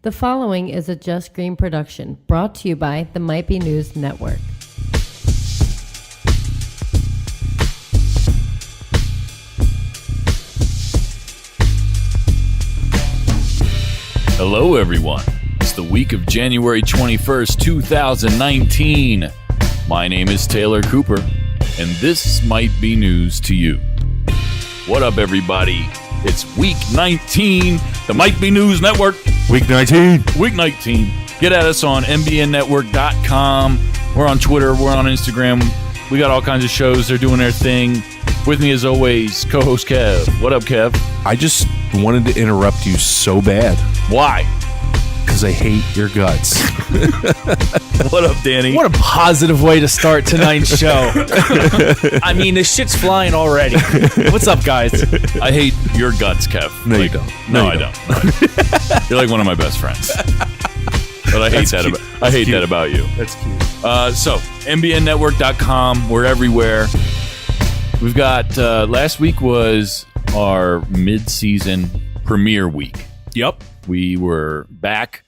The following is a Just Green production brought to you by the Might Be News Network. Hello, everyone. It's the week of January 21st, 2019. My name is Taylor Cooper, and this might be news to you. What up, everybody? It's week 19, the Might Be News Network. Week 19. Week 19. Get at us on mbnnetwork.com. We're on Twitter. We're on Instagram. We got all kinds of shows. They're doing their thing. With me, as always, co-host Kev. What up, Kev? I just wanted to interrupt you so bad. Why? Because I hate your guts. What up, Danny? What a positive way to start tonight's show. I mean, the shit's flying already. What's up, guys? I hate your guts, Kev. No, you don't. No, I don't. You're like one of my best friends. But I hate that. I hate that about you. That's cute. So, mbnnetwork.com. We're everywhere. We've got, last week was our mid-season premiere week. Yep. We were back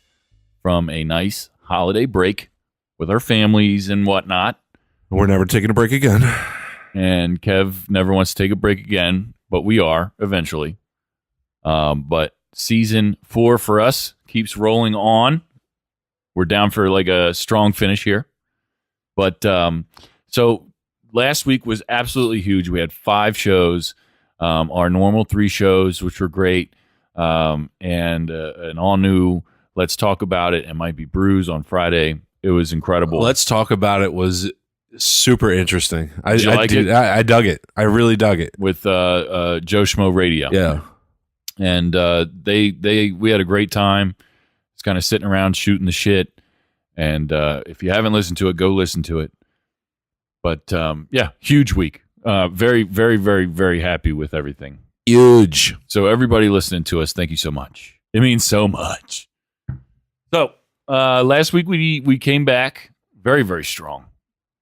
from a nice holiday break with our families and whatnot. We're never taking a break again. And Kev never wants to take a break again, but we are eventually. But season 4 for us keeps rolling on. We're down for like a strong finish here. But so last week was absolutely huge. We had 5 shows, our normal 3 shows, which were great. And an all-new Let's Talk About It and Might Be Brews on Friday. It was incredible. Let's Talk About It was super interesting. I like it? I dug it. I really dug it. With Joe Schmo Radio. Yeah. And we had a great time. It's kind of sitting around shooting the shit. And if you haven't listened to it, go listen to it. But yeah, huge week. Very, very, very, very happy with everything. Huge. So everybody listening to us, thank you so much. It means so much. So last week we came back very, very strong.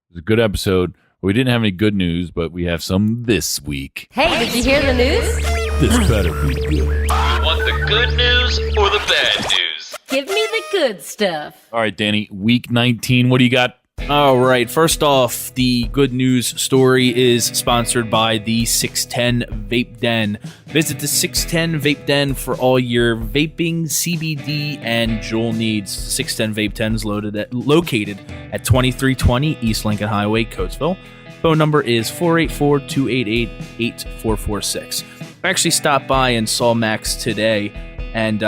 It was a good episode. We didn't have any good news, but we have some this week. Hey, did you hear the news? This better be good. You want the good news or the bad news? Give me the good stuff. All right, Danny, week 19, what do you got? All right. First off, the good news story is sponsored by the 610 Vape Den. Visit the 610 Vape Den for all your vaping, CBD, and Juul needs. 610 Vape Den is located at 2320 East Lincoln Highway, Coatesville. Phone number is 484-288-8446. I actually stopped by and saw Max today, and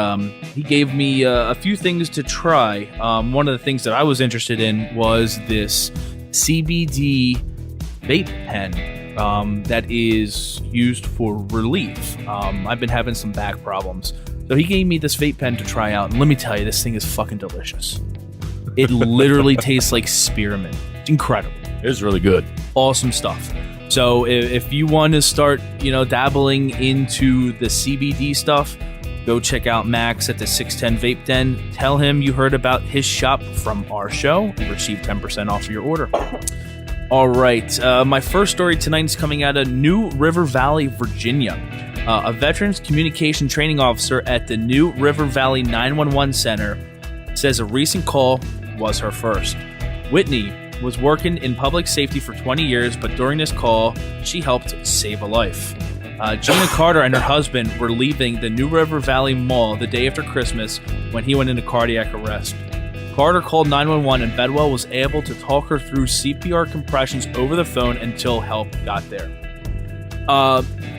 he gave me a few things to try. One of the things that I was interested in was this CBD vape pen that is used for relief. I've been having some back problems. So he gave me this vape pen to try out, and let me tell you, this thing is fucking delicious. It literally tastes like spearmint. It's incredible. It's really good. Awesome stuff. So if you want to start, dabbling into the CBD stuff, go check out Max at the 610 Vape Den. Tell him you heard about his shop from our show and receive 10% off of your order. All right. My first story tonight is coming out of New River Valley, Virginia. A Veterans Communication Training Officer at the New River Valley 911 Center says a recent call was her first. Whitney was working in public safety for 20 years, but during this call, she helped save a life. Gina Carter and her husband were leaving the New River Valley Mall the day after Christmas when he went into cardiac arrest. Carter called 911 and Bedwell was able to talk her through CPR compressions over the phone until help got there.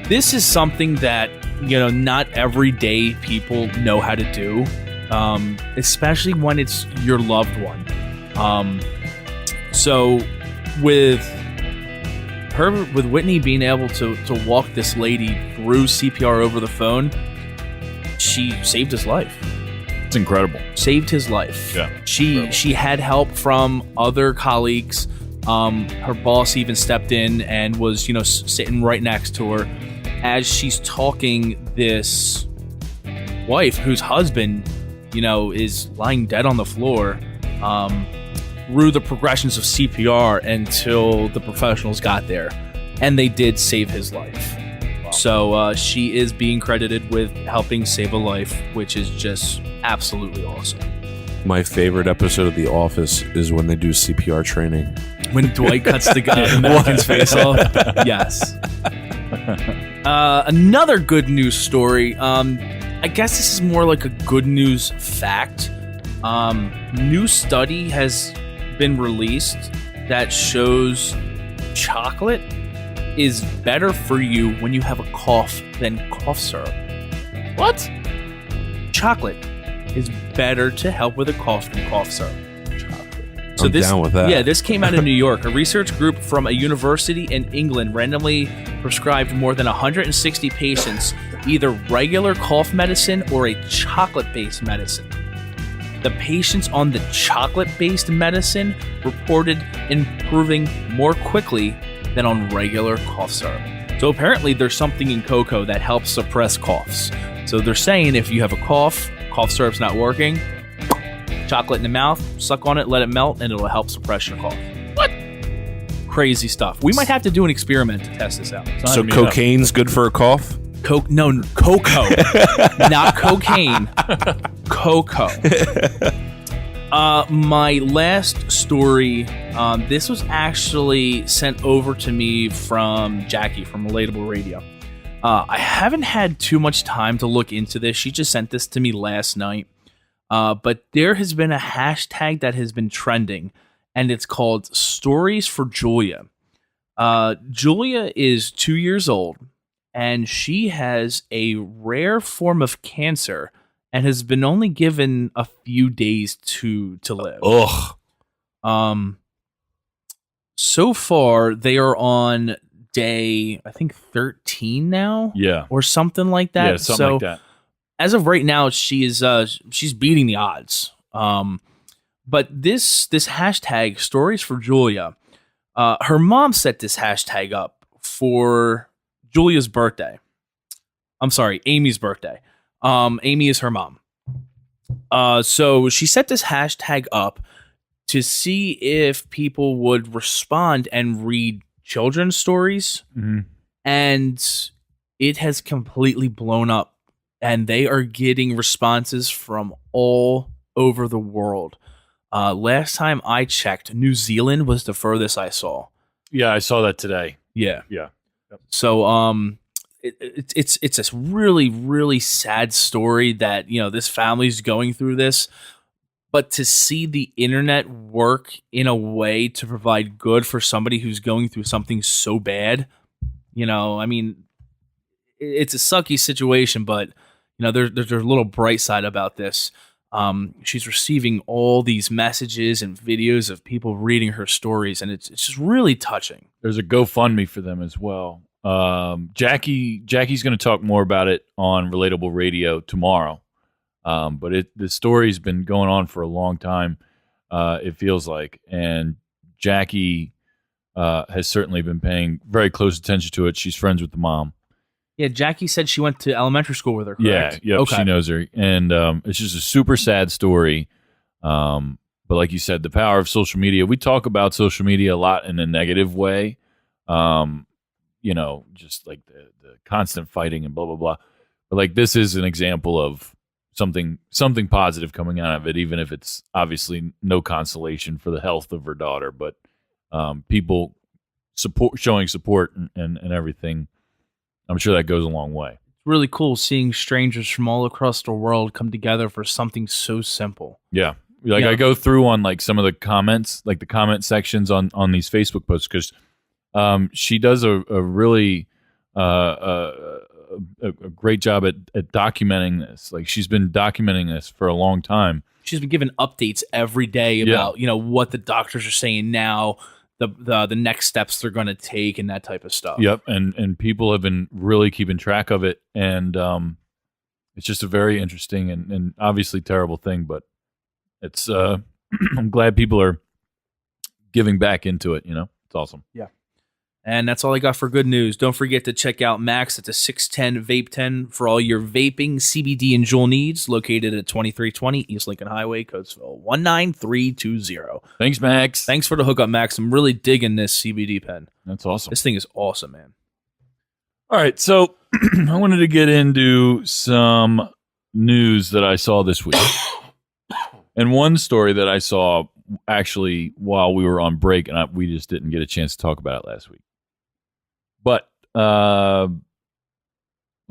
This is something that, not everyday people know how to do, especially when it's your loved one. So with Whitney being able to walk this lady through CPR over the phone, she saved his life. It's incredible. Saved his life. Yeah. She had help from other colleagues. Her boss even stepped in and was, sitting right next to her as she's talking this wife whose husband, is lying dead on the floor. Through the progressions of CPR until the professionals got there, and they did save his life. So she is being credited with helping save a life, which is just absolutely awesome. My favorite episode of The Office is when they do CPR training. When Dwight cuts the mannequin's face off. Yes. Another good news story. I guess this is more like a good news fact. New study has been released that shows chocolate is better for you when you have a cough than cough syrup. What? Chocolate is better to help with a cough than cough syrup. So I'm down with that. Yeah, this came out of New York. A research group from a university in England randomly prescribed more than 160 patients either regular cough medicine or a chocolate-based medicine. The patients on the chocolate-based medicine reported improving more quickly than on regular cough syrup. So apparently there's something in cocoa that helps suppress coughs. So they're saying if you have a cough syrup's not working, chocolate in the mouth, suck on it, let it melt, and it'll help suppress your cough. What? Crazy stuff. We might have to do an experiment to test this out. So cocaine's good for a cough? No, cocoa. Not cocaine. Cocoa. My last story, this was actually sent over to me from Jackie from Relatable Radio. I haven't had too much time to look into this. She just sent this to me last night. But there has been a hashtag that has been trending, and it's called Stories for Julia. Julia is 2 years old, and she has a rare form of cancer and has been only given a few days to live. Ugh. So far, they are on day, I think, 13 now? Yeah. Or something like that. Yeah, something like that. As of right now, she's beating the odds. But this hashtag, Stories for Julia, her mom set this hashtag up for Julia's birthday. I'm sorry, Amy's birthday. Amy is her mom. So she set this hashtag up to see if people would respond and read children's stories. Mm-hmm. And it has completely blown up. And they are getting responses from all over the world. Last time I checked, New Zealand was the furthest I saw. Yeah, I saw that today. Yeah. Yeah. Yep. So it's a really, really sad story that, you know, this family's going through this. But to see the internet work in a way to provide good for somebody who's going through something so bad, you know, I mean, it's a sucky situation, but you know, there's a little bright side about this. She's receiving all these messages and videos of people reading her stories, and it's just really touching. There's a GoFundMe for them as well. Jackie's going to talk more about it on Relatable Radio tomorrow. But the story's been going on for a long time. It feels like, and Jackie has certainly been paying very close attention to it. She's friends with the mom. Yeah, Jackie said she went to elementary school with her, correct? Yeah, okay. She knows her. And it's just a super sad story. But like you said, the power of social media. We talk about social media a lot in a negative way. You know, just like the constant fighting and blah, blah, blah. But like this is an example of something positive coming out of it, even if it's obviously no consolation for the health of her daughter. But people showing support and everything, I'm sure that goes a long way. It's really cool seeing strangers from all across the world come together for something so simple. Yeah. Like I go through on like some of the comments, like the comment sections on these Facebook posts, because she does a really a great job at documenting this. Like she's been documenting this for a long time. She's been given updates every day about, you know, what the doctors are saying now, the next steps they're going to take and that type of stuff. Yep. And people have been really keeping track of it. And it's just a very interesting and obviously terrible thing, but it's I'm glad people are giving back into it. You know, it's awesome. Yeah. And that's all I got for good news. Don't forget to check out Max at the 610 Vape 10 for all your vaping, CBD, and Juul needs. Located at 2320 East Lincoln Highway, Coatesville 19320. Thanks, Max. Thanks for the hookup, Max. I'm really digging this CBD pen. That's awesome. This thing is awesome, man. All right, so I wanted to get into some news that I saw this week. And one story that I saw actually while we were on break, and we just didn't get a chance to talk about it last week. But, well,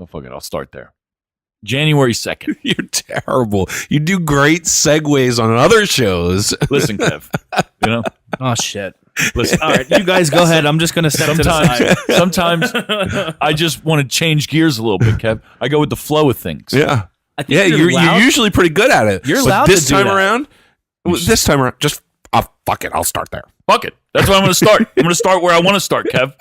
fuck it, I'll start there. January 2nd. You're terrible. You do great segues on other shows. Listen, Kev, you know? Oh, shit. Listen, All right, you guys go ahead. I'm just going to step to the side. sometimes I just want to change gears a little bit, Kev. I go with the flow of things. Yeah. I think Yeah, you're allowed- usually pretty good at it. You're But allowed this to do time that. around, just fuck it. I'll start there. Fuck it. That's where I'm going to start. I'm going to start where I want to start, Kev.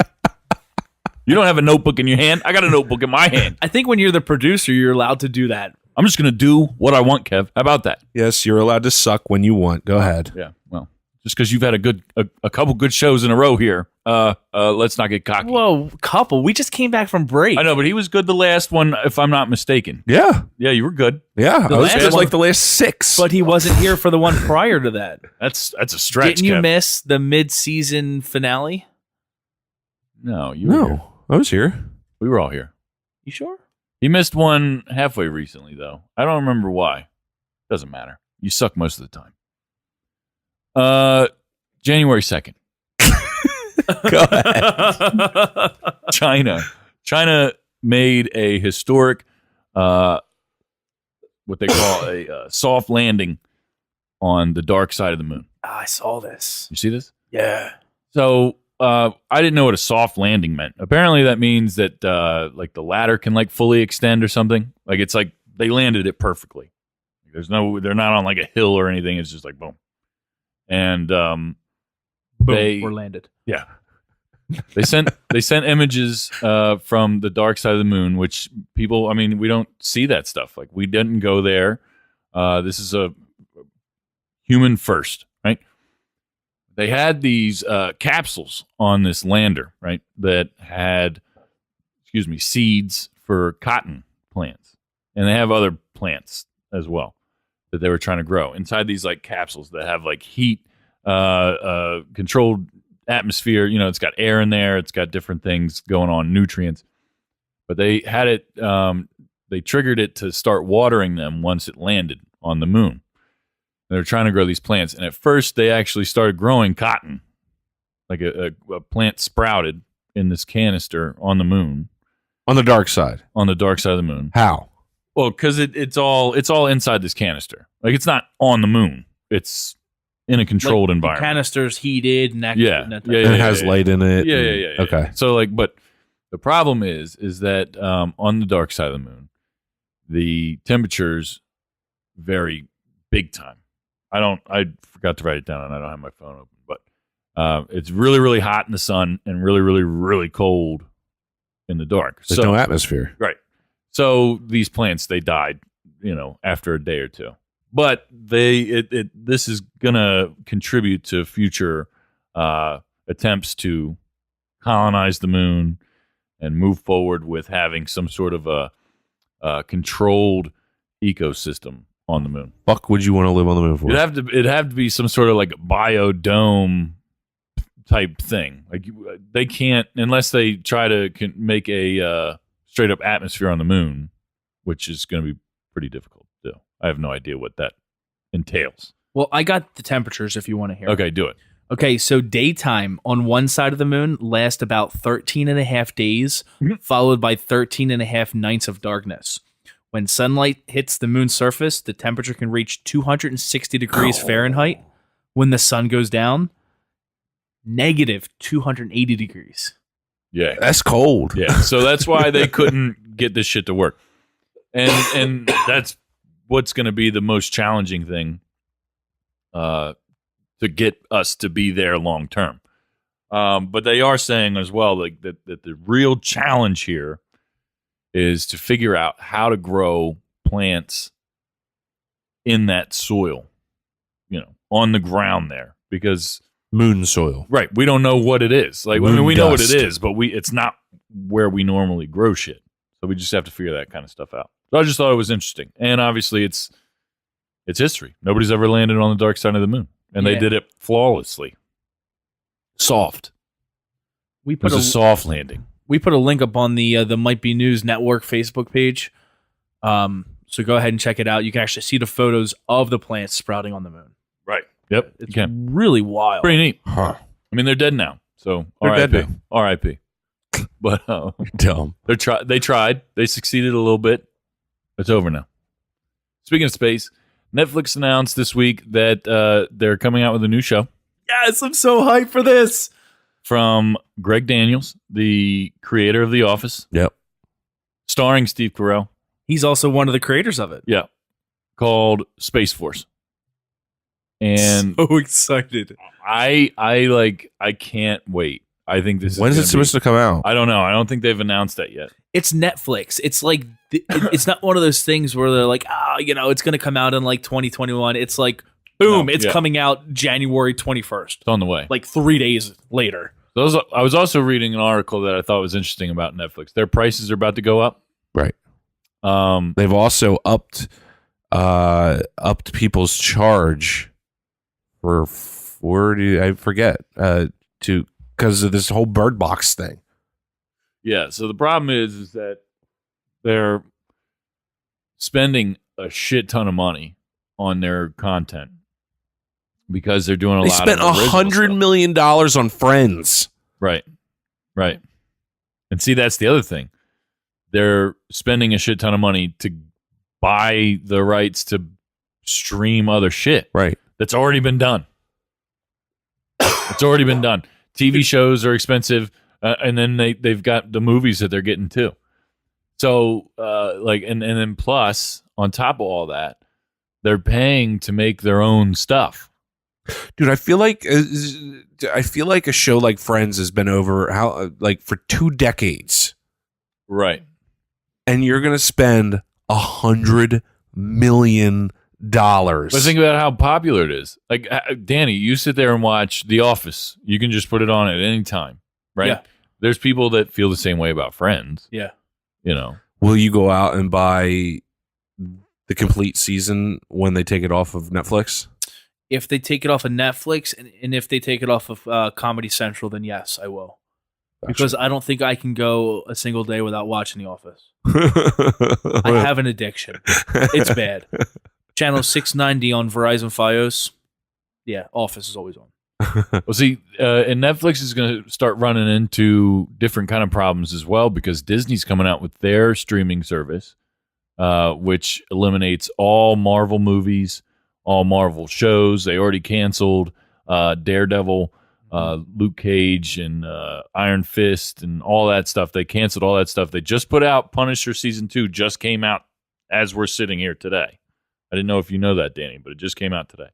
You don't have a notebook in your hand. I got a notebook in my hand. I think when you're the producer, you're allowed to do that. I'm just going to do what I want, Kev. How about that? Yes, you're allowed to suck when you want. Go ahead. Yeah. Well, just because you've had a couple good shows in a row here, let's not get cocky. Whoa, couple. We just came back from break. I know, but he was good the last one, if I'm not mistaken. Yeah. Yeah, you were good. Yeah. The I was last good one- like the last 6. But he wasn't here for the one prior to that. That's a stretch. Didn't you Kev. miss the mid-season finale? No, you were here. No, I was here. We were all here. You sure? He missed one halfway recently, though. I don't remember why. Doesn't matter. You suck most of the time. January 2nd. Go ahead. China made a historic, what they call a soft landing on the dark side of the moon. I saw this. You see this? Yeah. So I didn't know what a soft landing meant. Apparently, that means that like the ladder can like fully extend or something. Like it's like they landed it perfectly. They're not on like a hill or anything. It's just like boom, and Boom, we're landed. yeah. They sent images from the dark side of the moon, which people, I mean, we don't see that stuff. Like we didn't go there. This is a human first, right? They had these capsules on this lander, right, that had, seeds for cotton plants, and they have other plants as well that they were trying to grow inside these like capsules that have like heat, controlled atmosphere. You know, it's got air in there. It's got different things going on, nutrients. But they had it. They triggered it to start watering them once it landed on the moon. They're trying to grow these plants, and at first they actually started growing cotton, like a plant sprouted in this canister on the moon, On the dark side. on the dark side of the moon. How? Well, because it's all inside this canister. Like it's not on the moon. It's in a controlled Like, environment. Canisters heated and that. Yeah. and that Yeah, And it has light in it. Yeah, and- yeah. Okay. So like, but the problem is that on the dark side of the moon, the temperatures vary big time. I forgot to write it down, and I don't have my phone open, but it's really, really hot in the sun and really, really, really cold in the dark. There's no atmosphere. Right. So these plants, they died, after a day or two. But this is gonna contribute to future attempts to colonize the moon and move forward with having some sort of a controlled ecosystem on the moon. Fuck would you want to live on the moon for? It'd have to be some sort of like biodome type thing. Like they can't, unless they try to make a straight up atmosphere on the moon, which is going to be pretty difficult to do. I have no idea what that entails. Well, I got the temperatures if you want to hear. Okay, do it. Okay, so daytime on one side of the moon lasts about 13 and a half days, followed by 13 and a half nights of darkness. When sunlight hits the moon's surface, the temperature can reach 260 degrees Fahrenheit. When the sun goes down, negative 280 degrees. Yeah. That's cold. Yeah. So that's why they couldn't get this shit to work. And that's what's going to be the most challenging thing to get us to be there long term. But they are saying as well like that the real challenge here is to figure out how to grow plants in that soil, on the ground there, because Moon soil. right, we don't know what it is. Like, I Moon mean, we know what it dust. is, but it's not where we normally grow shit. So we just have to figure that kind of stuff out. So I just thought it was interesting, and obviously it's history. Nobody's ever landed on the dark side of the moon, and they Yeah. did it flawlessly. Soft. We It put was a soft landing. We put a link up on the Might Be News Network Facebook page. So go ahead and check it out. You can actually see the photos of the plants sprouting on the moon. Right. Yep. It's You can. really wild. Pretty neat. Huh. I mean, they're dead now. So They're dead R.I.P. R.I.P. But Dumb. they tried. They succeeded a little bit. It's over now. Speaking of space, Netflix announced this week that they're coming out with a new show Yes, I'm so hyped for this. from Greg Daniels, the creator of The Office, Yep. starring Steve Carell. He's also one of the creators of it. Yeah. Called Space Force. And So excited. I can't wait. I think this When is it is supposed to come out? I don't know. I don't think they've announced that yet. It's Netflix. It's like it's not one of those things where they're like, it's going to come out in like 2021. It's like, boom, No, it's yeah. coming out January 21st. It's on the way. Like 3 days later. I was also reading an article that I thought was interesting about Netflix. Their prices are about to go up. Right. Um, They've also upped people's charge for 40. I forget because of this whole Bird Box thing. yeah. So the problem is that they're spending a shit ton of money on their content because they're doing a They lot. spent of original $100 stuff. million on Friends. Right. And see, that's the other thing. They're spending a shit ton of money to buy the rights to stream other shit Right. that's already been done. It's already been done. TV shows are expensive, and then they've got the movies that they're getting too. So, and then plus on top of all that, they're paying to make their own stuff. Dude, I feel like a show like Friends has been over for 2 decades, Right. and you're gonna spend $100 million. But think about how popular it is. Like, Danny, you sit there and watch The Office. You can just put it on at any time, right? Yeah. There's people that feel the same way about Friends. Yeah. You know. Will you go out and buy the complete season when they take it off of Netflix? If they take it off of Netflix and if they take it off of Comedy Central, then yes, I will. Because I don't think I can go a single day without watching The Office. I have an addiction. It's bad. Channel 690 on Verizon Fios. Yeah, Office is always on. Well, see, and Netflix is going to start running into different kind of problems as well because Disney's coming out with their streaming service, which eliminates all Marvel movies, all Marvel shows. They already canceled Daredevil, Luke Cage, and Iron Fist, and all that stuff. They canceled all that stuff. They just put out Punisher Season 2, just came out as we're sitting here today. I didn't know if you know that, Danny, but it just came out today.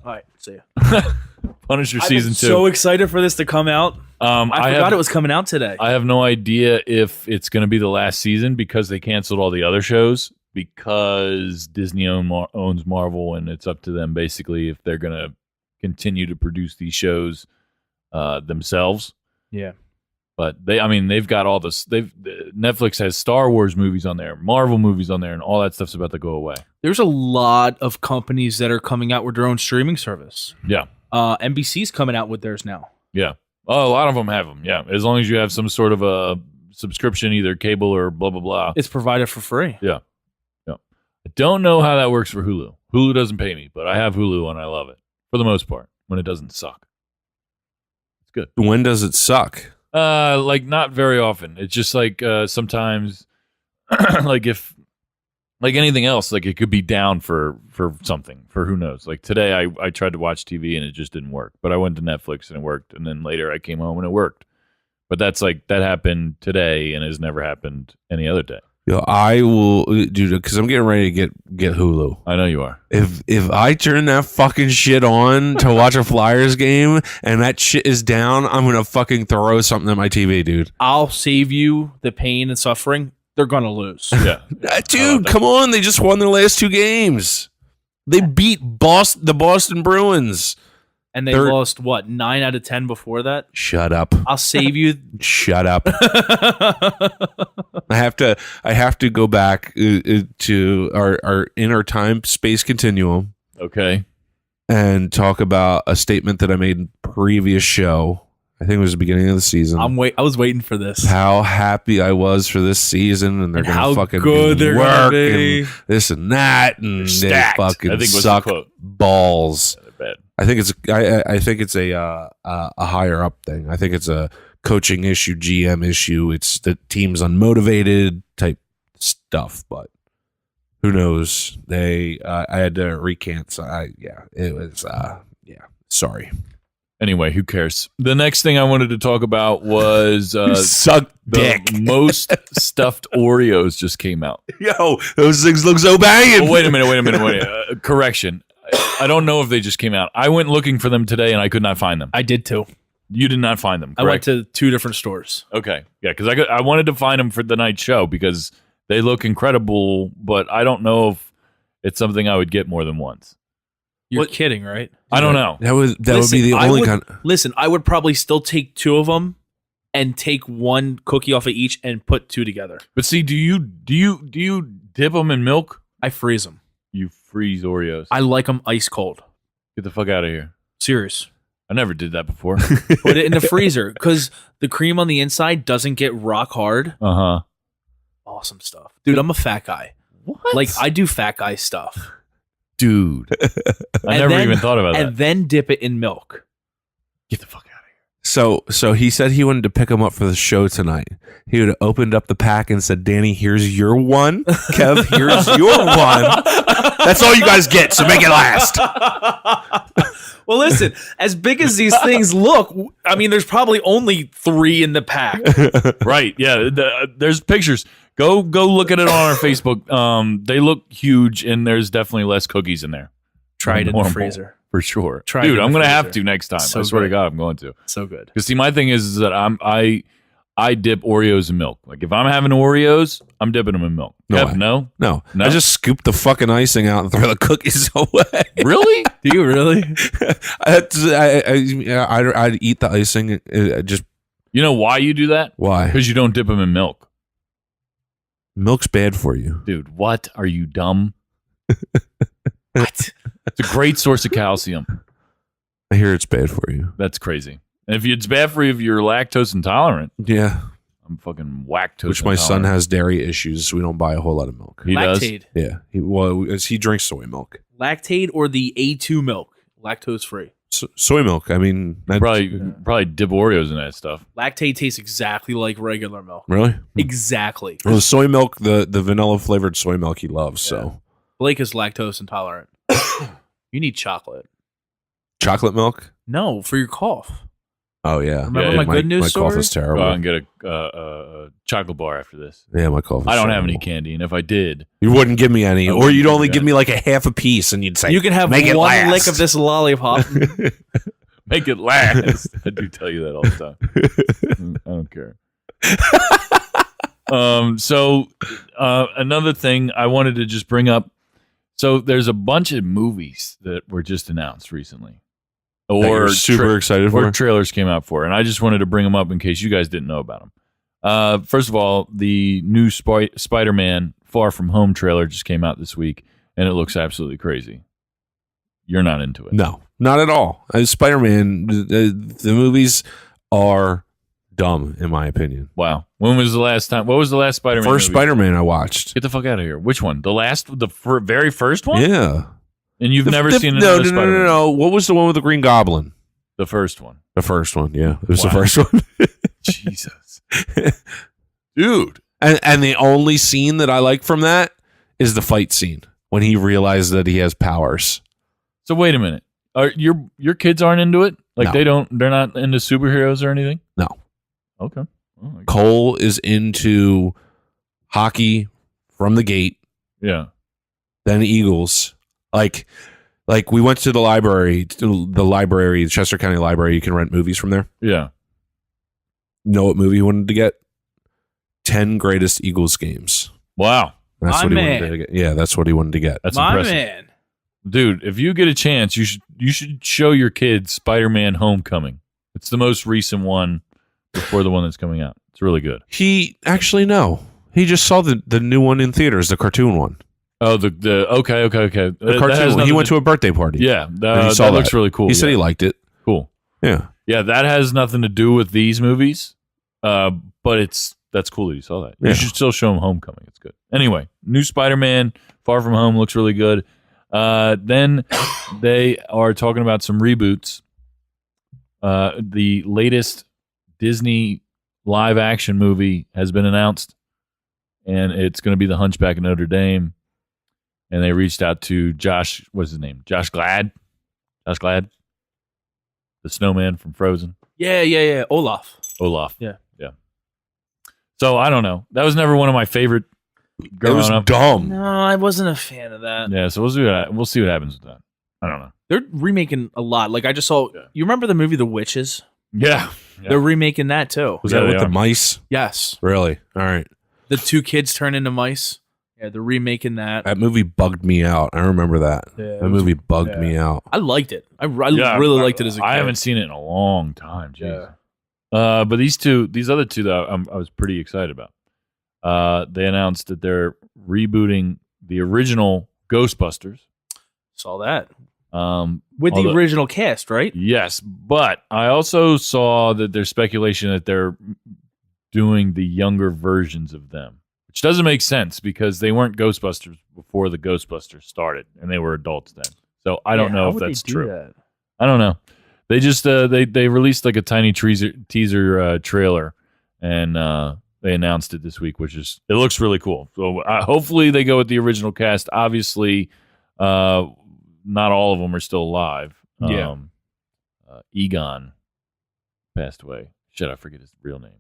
All right, see ya. Punisher I've Season been 2. so excited for this to come out. I forgot it was coming out today. I have no idea if it's going to be the last season because they canceled all the other shows because Disney owns Marvel, and it's up to them basically if they're going to continue to produce these shows themselves. Yeah. But they've got all this. Netflix has Star Wars movies on there, Marvel movies on there, and all that stuff's about to go away. There's a lot of companies that are coming out with their own streaming service. Yeah, NBC's coming out with theirs now. yeah. Oh, a lot of them have them. Yeah, as long as you have some sort of a subscription, either cable or blah blah blah. It's provided for free. Yeah. I don't know how that works for Hulu. Hulu doesn't pay me, but I have Hulu and I love it for the most part when it doesn't suck. It's good. When does it suck? Like not very often. It's just like sometimes, like if like anything else, like it could be down for something, for who knows. Like today, I tried to watch TV and it just didn't work. But I went to Netflix and it worked, and then later I came home and it worked. But that's like that happened today and has never happened any other day. Yo, I will, dude, because I'm getting ready to get Hulu. I know you are. If I turn that fucking shit on to watch a Flyers game and that shit is down, I'm gonna fucking throw something at my TV, dude. I'll save you the pain and suffering. They're gonna lose. Yeah, Dude, come on! They just won their last 2 games. They beat the Boston Bruins. And they They're- lost, 9 out of 10 before that? Shut up! I'll save you. Shut up! I have to go back to our time space continuum okay. and talk about a statement that I made in previous show I think it was the beginning of the season. I was waiting for this. How happy I was for this season, and they're And gonna how fucking good do they're gonna work be. and this and that, and they stacked, fucking I think was the suck quote. balls. Bad. I think it's a higher up thing. I think it's a coaching issue, GM issue. It's the team's unmotivated type stuff, but who knows? I had to recant. So it was sorry. Anyway, who cares? The next thing I wanted to talk about was Suck the dick. most stuffed Oreos just came out. Yo, those things look so banging. Oh, wait a minute. Correction. I don't know if they just came out. I went looking for them today and I could not find them. I did too. You did not find them, correct? I went to 2 different stores. Okay. Yeah, because I wanted to find them for the night show because they look incredible, but I don't know if it's something I would get more than once. You're kidding, right? I don't know. That would be Listen, the I only would- kind. Listen, I would probably still take 2 of them and take 1 cookie off of each and put 2 together. But see, do you dip them in milk? I freeze them. You freeze Oreos. I like them ice cold. Get the fuck out of here. Serious. I never did that before. Put it in the freezer because the cream on the inside doesn't get rock hard. Uh-huh. Awesome stuff. Dude, I'm a fat guy. What? Like, I do fat guy stuff. Dude. I And never then- even thought about And that. then dip it in milk. Get the fuck out of here. So he said he wanted to pick them up for the show tonight. He would have opened up the pack and said, "Danny, here's your one. Kev, here's your one. That's all you guys get. So make it last." Well, listen, as big as these things look, I mean, there's probably only 3 in the pack. Right. Yeah. There's pictures. Go look at it on our Facebook. They look huge, and there's definitely less cookies in there. Try it in the Normal, freezer. for sure. Try it Dude, in I'm the gonna have freezer. to next time. So I swear to good. God, I'm going to. So good. Because see, my thing is that I dip Oreos in milk. Like if I'm having Oreos, I'm dipping them in milk. No Kev, way. no. No, No? I just scoop the fucking icing out and throw the cookies away. Really? Do you really? I'd eat the icing. Just You know why you do that? why? Because you don't dip them in milk. Milk's bad for you. Dude, what? Are you dumb? What? It's a great source of calcium. I hear it's bad for you. That's crazy. And if it's bad for you if you're lactose intolerant, Yeah, I'm fucking lactose which my son intolerant. has dairy issues, so we don't buy a whole lot of milk. He does? Lactaid. Yeah, he drinks soy milk. Lactaid or the A2 milk. Lactose free. Soy milk. I mean, Probably dip Oreos in that stuff. Lactaid tastes exactly like regular milk. really. Exactly. Well, the soy milk, the vanilla flavored soy milk, he loves. So Blake is lactose intolerant. You need chocolate. chocolate milk. No, for your cough. Oh yeah. Remember Yeah, my good news My cough story? is Go terrible. out and get a chocolate bar after this. Yeah, my cough. Is I don't have any terrible. candy, and if I did, You wouldn't give me any, I or wouldn't you'd give only you give any. me like a half a piece, and you'd say, You can have make it one last. lick of this lollipop. make it last. I do tell you that all the time. I don't care. So another thing I wanted to just bring up. So there's a bunch of movies that were just announced recently, That you're or super excited or for. trailers came out for, and I just wanted to bring them up in case you guys didn't know about them. First of all, the new Spider-Man Far From Home trailer just came out this week, and it looks absolutely crazy. You're not into it. No, not at all. Spider-Man, the movies are dumb, in my opinion. Wow. When was the last time? What was the last Spider-Man First movie? Spider-Man I watched. Get the fuck out of here. Which one? The very first one? Yeah. And you've never seen no, another Spider-Man? no. What was the one with the Green Goblin? The first one. The first one, yeah. It was Wow. the first one. Jesus. Dude. And the only scene that I like from that is the fight scene when he realized that he has powers. So wait a minute. Are your kids aren't into it? Like No. they're not into superheroes or anything? No. Okay. Oh, I guess- Cole is into hockey from the gate, yeah. then Eagles. Like we went to the library, the Chester County Library. You can rent movies from there. Yeah. Know what movie he wanted to get? 10 greatest Eagles games. Wow. That's My what he man. wanted to get. Yeah, that's what he wanted to get. That's My impressive. man. Dude, if you get a chance, you should show your kids Spider-Man Homecoming. It's the most recent one before the one that's coming out. It's really good. He actually no. He just saw the new one in theaters, the cartoon one. Oh, the okay. The cartoon one. He went to a birthday party. Yeah, And he saw that looks really cool. He said yeah. he liked it. Cool. Yeah. Yeah, that has nothing to do with these movies, but that's cool that you saw that. Yeah. You should still show them Homecoming. It's good. Anyway, new Spider-Man, Far From Home looks really good. Then they are talking about some reboots. The latest Disney live-action movie has been announced, and it's going to be The Hunchback of Notre Dame. And they reached out to Josh, what's his name? Josh Glad? Josh Glad? The snowman from Frozen. Yeah. Olaf. Yeah. So I don't know. That was never one of my favorite growing It was up. dumb. No, I wasn't a fan of that. Yeah, so we'll see what happens with that. I don't know. They're remaking a lot. Like I just saw. Yeah. You remember the movie The Witches? Yeah. They're remaking that too. Was Yeah, that they with the are. mice? Yes. Really? All right. The two kids turn into mice. Yeah, they're remaking that. That movie bugged me out. I remember that. Yeah, That movie bugged me out. I liked it. I Yeah, really liked it as a kid. I haven't seen it in a long time. Jeez. Yeah. But these other two though, I was pretty excited about. They announced that they're rebooting the original Ghostbusters. Saw that. the With the original cast, right? Yes, but I also saw that there's speculation that they're doing the younger versions of them, which doesn't make sense because they weren't Ghostbusters before the Ghostbusters started, and they were adults then. So I don't know if that's true. I don't know. They just they released like a tiny teaser trailer, and they announced it this week, it looks really cool. So hopefully they go with the original cast. Obviously, not all of them are still alive. Yeah. Egon passed away. Shit, I forget his real name.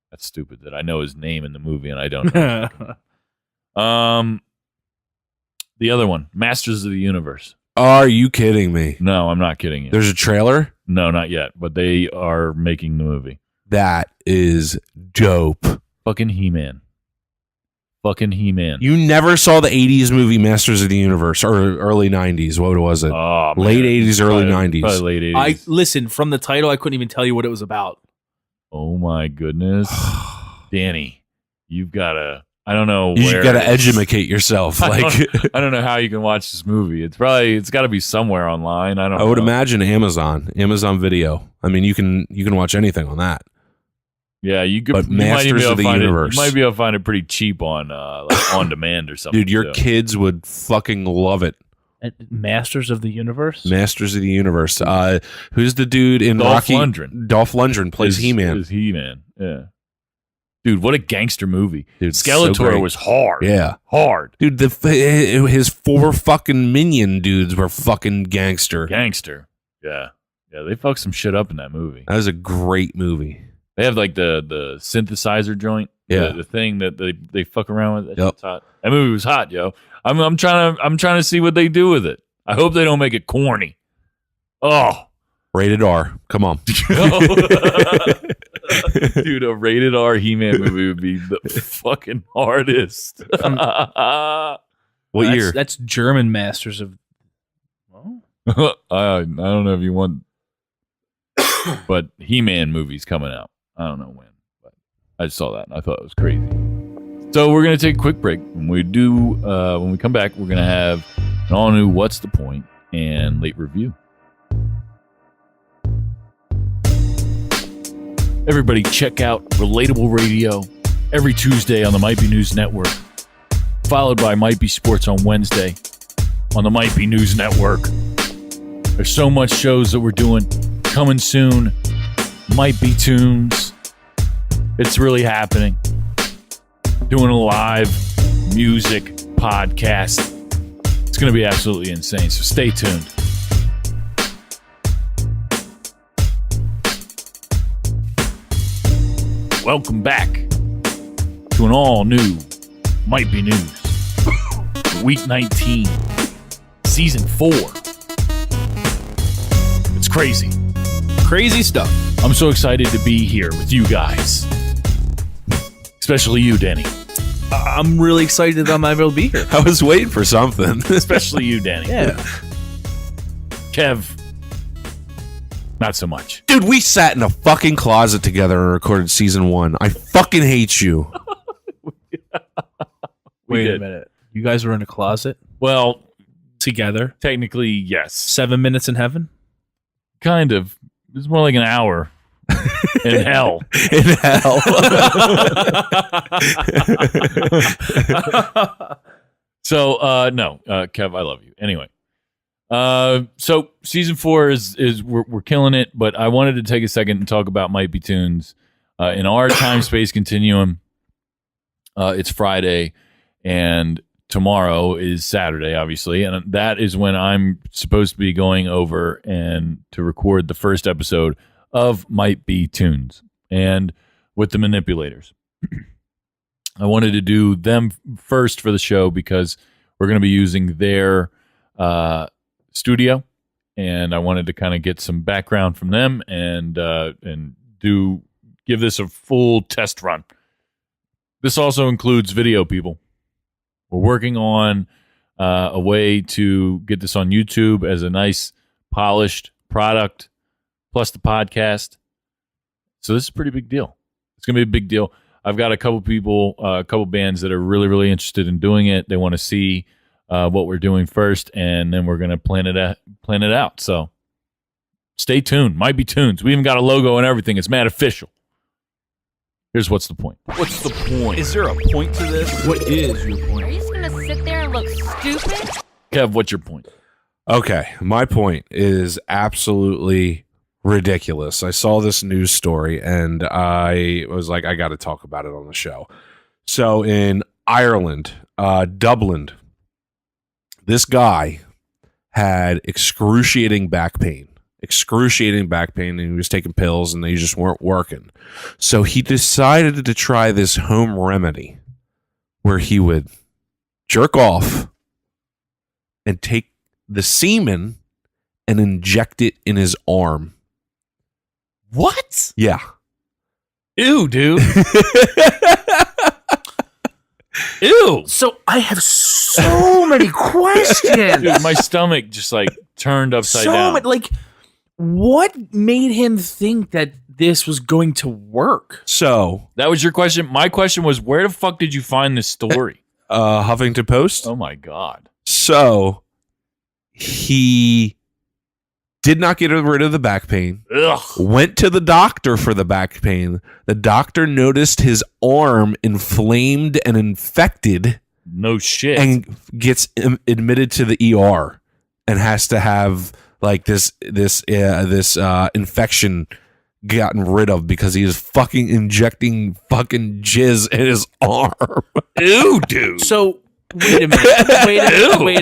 That's stupid that I know his name in the movie and I don't know. The other one, Masters of the Universe. Are you kidding me? No, I'm not kidding you. There's a trailer? No, not yet, but they are making the movie. That is dope. Fucking He-Man. You never saw the 80s movie Masters of the Universe or early 90s. What was it? Oh, man. Late 80s, early Probably 90s. Probably late 80s. I listen from the title. I couldn't even tell you what it was about. Oh my goodness. Danny, you've got to, I don't know You where. got to educate yourself. I Like I don't know how you can watch this movie. It's got to be somewhere online. I don't I would know. imagine Amazon Video. I mean, you can watch anything on that. Yeah, you could. But you might even Masters be able of to the find Universe. You might be able to find it pretty cheap on like on demand or something. Dude, your too. kids would fucking love it. Masters of the Universe. Masters of the Universe. Who's the dude in Dolph Rocky? Lundgren. Dolph Lundgren plays He-Man. Is He-Man. Yeah. Dude, what a gangster movie. Dude, so Skeletor great. was hard. Yeah. Hard. Dude, his 4 fucking minion dudes were fucking gangster. Gangster. Yeah. Yeah, they fucked some shit up in that movie. That was a great movie. They have like the synthesizer joint. Yeah. The thing that they fuck around with. That Yep. shit's hot. That movie was hot, yo. I'm trying to see what they do with it. I hope they don't make it corny. Oh. Rated R. Come on. Dude, a rated R He-Man movie would be the fucking hardest. What year? That's German Masters of. Well, I don't know if you want, but He-Man movie's coming out. I don't know when, but I just saw that and I thought it was crazy. So we're gonna take a quick break. When we come back, we're gonna have an all new "What's the Point" and late review. Everybody, check out Relatable Radio every Tuesday on the Might Be News Network, followed by Might Be Sports on Wednesday on the Might Be News Network. There's so much shows that we're doing coming soon. Might Be Tunes. It's really happening. Doing a live music podcast. It's going to be absolutely insane. So stay tuned. Welcome back to an all new Might Be News. Week 19, Season 4. It's crazy. crazy stuff. I'm so excited to be here with you guys. Especially you, Danny. I'm really excited that I'm able to be here. I was waiting for something. Especially you, Danny. Yeah. Kev, not so much. Dude, we sat in a fucking closet together and recorded season 1. I fucking hate you. We Wait did. a minute. You guys were in a closet Well, together? technically, yes. 7 minutes in heaven? Kind of. It's more like an hour in hell. In hell. So no, Kev, I love you. Anyway, so season 4 is we're killing it, but I wanted to take a second and talk about Might Be Tunes. In our time space continuum, it's Friday, and tomorrow is Saturday, obviously, and that is when I'm supposed to be going over and to record the first episode of Might Be Tunes, and with the Manipulators. I wanted to do them first for the show because we're going to be using their studio, and I wanted to kind of get some background from them and give this a full test run. This also includes video, people. We're working on a way to get this on YouTube as a nice, polished product, plus the podcast. So this is a pretty big deal. It's going to be a big deal. I've got a couple people, a couple bands that are really, really interested in doing it. They want to see what we're doing first, and then we're going to plan it out. So stay tuned. Might Be Tunes. We even got a logo and everything. It's mad official. Here's what's the point. What's the point? Is there a point to this? What is your Are point? you just gonna sit there and look stupid? Kev, what's your point? Okay, my point is absolutely ridiculous. I saw this news story and I was like, I got to talk about it on the show. So in Ireland, Dublin, this guy had excruciating back pain, and he was taking pills and they just weren't working. So he decided to try this home remedy where he would jerk off and take the semen and inject it in his arm. What? Yeah. Ew, dude. Ew. So I have so many questions. Dude, my stomach just like turned upside down. Like, what made him think that this was going to work? So, That was your question? My question was, where the fuck did you find this story? Huffington Post. Oh my God. So, he did not get rid of the back pain. Ugh. Went to the doctor for the back pain. The doctor noticed his arm inflamed and infected No shit. and gets admitted to the ER and has to have like this infection gotten rid of because he is fucking injecting fucking jizz in his arm. Ew, dude. So wait a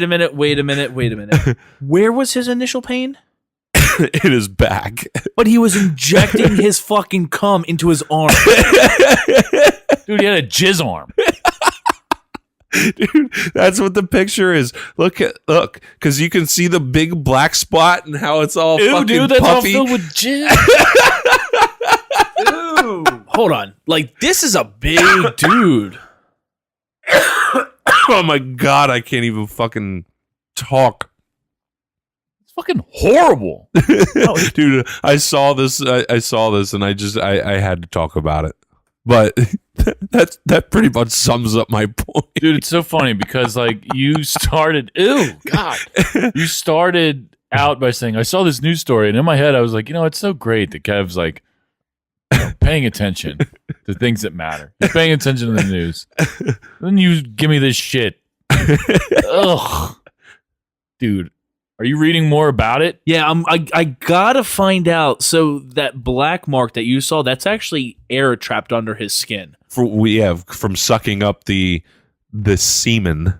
minute. Wait a minute. Where was his initial pain? In his back. But he was injecting his fucking cum into his arm. Dude, he had a jizz arm. Dude, that's what the picture is. Look, because you can see the big black spot and how it's all Ew, fucking dude, that's puffy. all filled with jizz. Ew. Hold on. Like, this is a big dude. Oh my God, I can't even fucking talk. It's fucking horrible. Dude, I saw this and I had to talk about it. But that pretty much sums up my point. Dude, it's so funny because like you started you started out by saying I saw this news story, and in my head I was like, it's so great that Kev's like paying attention to things that matter. He's paying attention to the news. Then you give me this shit. Ugh. Dude, are you reading more about it? Yeah, I gotta find out. So that black mark that you saw, that's actually air trapped under his skin. From sucking up the semen,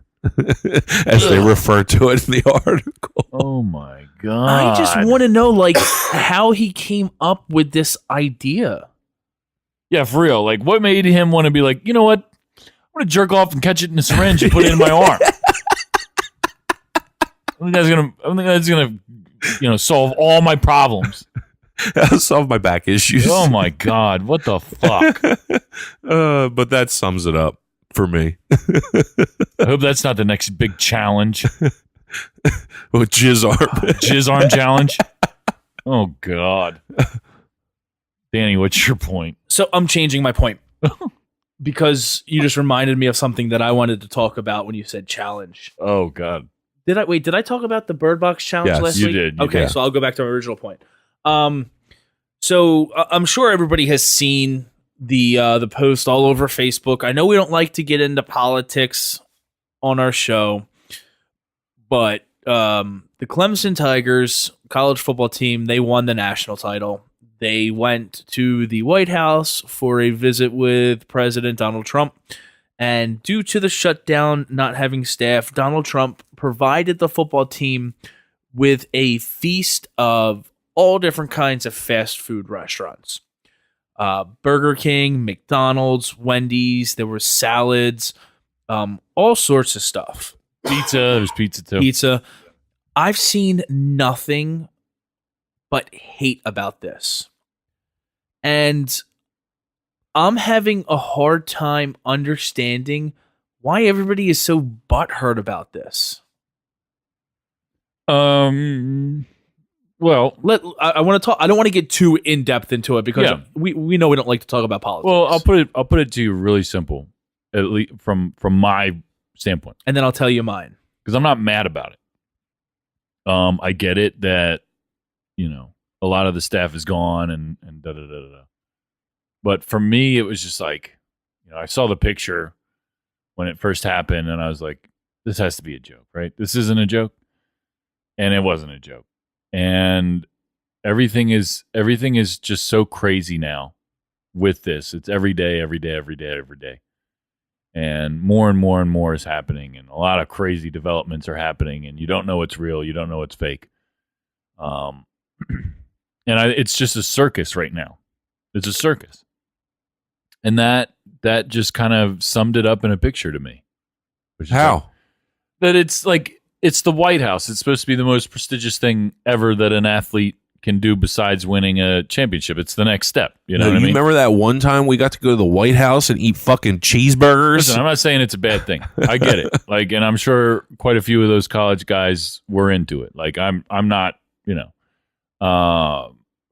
as they refer to it in the article. Oh my God. I just want to know, like, how he came up with this idea. Yeah, for real. Like, what made him want to be like, you know what? I'm going to jerk off and catch it in a syringe and put it in my arm. I think that's gonna solve all my problems. That'll solve my back issues. Oh my God, what the fuck? But that sums it up for me. I hope that's not the next big challenge. With jizz arm. Jizz arm challenge. Oh God. Danny, what's your point? So I'm changing my point because you just reminded me of something that I wanted to talk about when you said challenge. Oh God. Did I talk about the Bird Box challenge Yes, last you week? did, you Okay, did. so I'll go back to my original point. So I'm sure everybody has seen the post all over Facebook. I know we don't like to get into politics on our show, but the Clemson Tigers college football team, they won the national title. They went to the White House for a visit with President Donald Trump. And due to the shutdown, not having staff, Donald Trump provided the football team with a feast of all different kinds of fast food restaurants. Burger King, McDonald's, Wendy's, there were salads, all sorts of stuff. Pizza. There's pizza too. Pizza. I've seen nothing but hate about this. And I'm having a hard time understanding why everybody is so butthurt about this. Well, I want to talk. I don't want to get too in depth into it because Yeah. we know we don't like to talk about politics. well, I'll put it to you really simple, at least from my standpoint, and then I'll tell you mine. because I'm not mad about it. I get it that a lot of the staff is gone and da da da da da. But for me, it was just like, I saw the picture when it first happened, and I was like, this has to be a joke, right? This isn't a joke, and it wasn't a joke. And everything is just so crazy now with this. It's every day, every day, every day, every day. And more and more is happening, and a lot of crazy developments are happening, and you don't know what's real, you don't know what's fake. It's just a circus right now. It's a circus. And that just kind of summed it up in a picture to me. Which is How? that it's the White House. It's supposed to be the most prestigious thing ever that an athlete can do besides winning a championship. It's the next step. You know what I mean? Remember that one time we got to go to the White House and eat fucking cheeseburgers? Listen, I'm not saying it's a bad thing. I get it. And I'm sure quite a few of those college guys were into it. I'm not,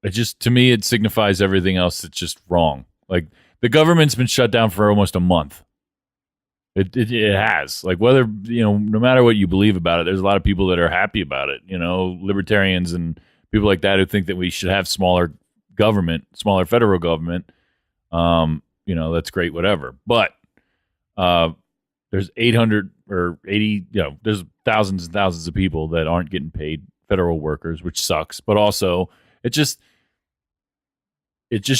it just, to me, it signifies everything else that's just wrong. The government's been shut down for almost a month. It has. Whether, no matter what you believe about it, there's a lot of people that are happy about it, libertarians and people like that who think that we should have smaller federal government. That's great, whatever. But there's 800 or 80, there's thousands and thousands of people that aren't getting paid, federal workers, which sucks. But also, it just